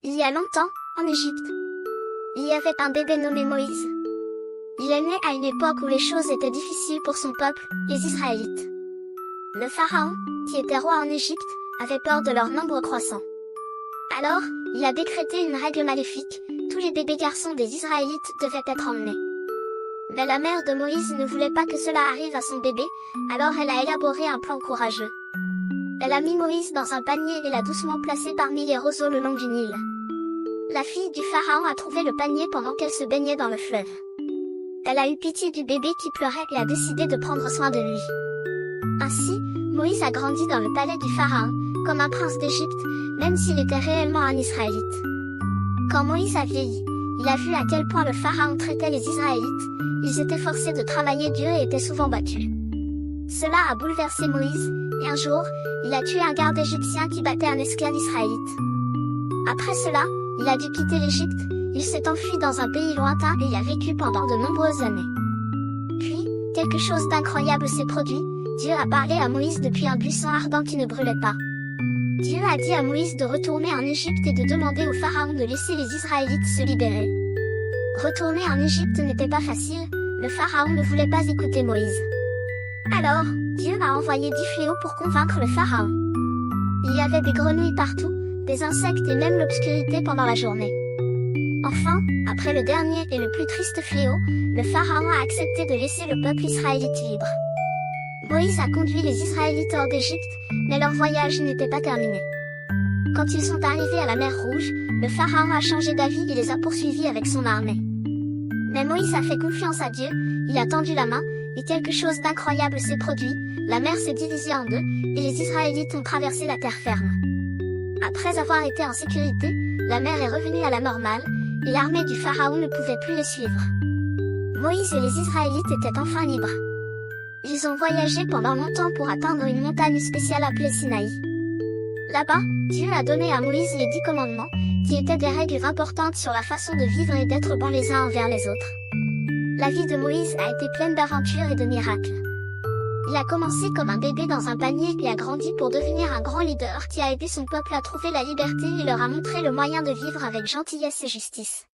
Il y a longtemps, en Égypte, il y avait un bébé nommé Moïse. Il est né à une époque où les choses étaient difficiles pour son peuple, les Israélites. Le pharaon, qui était roi en Égypte, avait peur de leur nombre croissant. Alors, il a décrété une règle maléfique, tous les bébés garçons des Israélites devaient être emmenés. Mais la mère de Moïse ne voulait pas que cela arrive à son bébé, alors elle a élaboré un plan courageux. Elle a mis Moïse dans un panier et l'a doucement placé parmi les roseaux le long du Nil. La fille du pharaon a trouvé le panier pendant qu'elle se baignait dans le fleuve. Elle a eu pitié du bébé qui pleurait et a décidé de prendre soin de lui. Ainsi, Moïse a grandi dans le palais du pharaon, comme un prince d'Égypte, même s'il était réellement un Israélite. Quand Moïse a vieilli, il a vu à quel point le pharaon traitait les Israélites, ils étaient forcés de travailler dur et étaient souvent battus. Cela a bouleversé Moïse, et un jour, il a tué un garde égyptien qui battait un esclave israélite. Après cela, il a dû quitter l'Égypte, il s'est enfui dans un pays lointain et y a vécu pendant de nombreuses années. Puis, quelque chose d'incroyable s'est produit, Dieu a parlé à Moïse depuis un buisson ardent qui ne brûlait pas. Dieu a dit à Moïse de retourner en Égypte et de demander au pharaon de laisser les Israélites se libérer. Retourner en Égypte n'était pas facile, le pharaon ne voulait pas écouter Moïse. Alors, Dieu a envoyé 10 fléaux pour convaincre le pharaon. Il y avait des grenouilles partout, des insectes et même l'obscurité pendant la journée. Enfin, après le dernier et le plus triste fléau, le pharaon a accepté de laisser le peuple israélite libre. Moïse a conduit les Israélites hors d'Égypte, mais leur voyage n'était pas terminé. Quand ils sont arrivés à la mer Rouge, le pharaon a changé d'avis et les a poursuivis avec son armée. Mais Moïse a fait confiance à Dieu, il a tendu la main, et quelque chose d'incroyable s'est produit, la mer s'est divisée en deux, et les Israélites ont traversé la terre ferme. Après avoir été en sécurité, la mer est revenue à la normale, et l'armée du pharaon ne pouvait plus les suivre. Moïse et les Israélites étaient enfin libres. Ils ont voyagé pendant longtemps pour atteindre une montagne spéciale appelée Sinaï. Là-bas, Dieu a donné à Moïse les 10 commandements, qui étaient des règles importantes sur la façon de vivre et d'être bons les uns envers les autres. La vie de Moïse a été pleine d'aventures et de miracles. Il a commencé comme un bébé dans un panier et a grandi pour devenir un grand leader qui a aidé son peuple à trouver la liberté et leur a montré le moyen de vivre avec gentillesse et justice.